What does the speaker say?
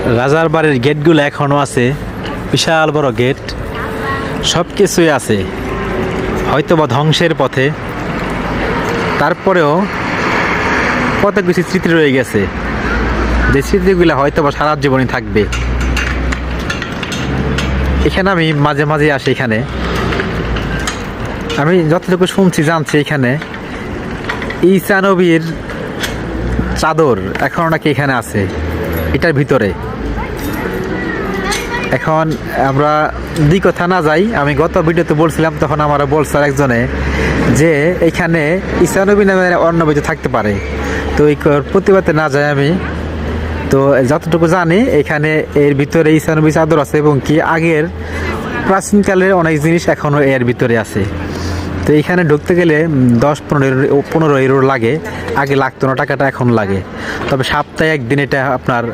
রাজার বাড়ির গেটগুলো এখনও আছে, বিশাল বড় গেট, সব কিছুই আছে, হয়তো বা ধ্বংসের পথে, তারপরেও কত কিছু স্মৃতি রয়ে গেছে, যে স্মৃতিগুলো হয়তো বা সারা জীবনই থাকবে। এখানে আমি মাঝে মাঝে আসি। এখানে আমি যতটুকু শুনছি জানছি, এখানে ঈসা নবীর চাদর এখনও নাকি এখানে আছে, এটার ভিতরে। এখন আমরা দুই কথা না যাই, আমি গত ভিডিওতে বলছিলাম, তখন আমরা বলছে একজনে যে এখানে ঈসা নবী নামে অন্য কিছু থাকতে পারে। তো এই প্রতিবাদে না যাই আমি, তো যতটুকু জানি এখানে এর ভিতরে ঈসা নবী চাদর আছে, এবং কি আগের প্রাচীনকালের অনেক জিনিস এখনও এর ভিতরে আছে। তো এখানে ঢুকতে গেলে 10-15 ইউরো লাগে, আগে লাগতো না, টাকাটা এখন লাগে। তবে সপ্তাহে একদিন এটা আপনার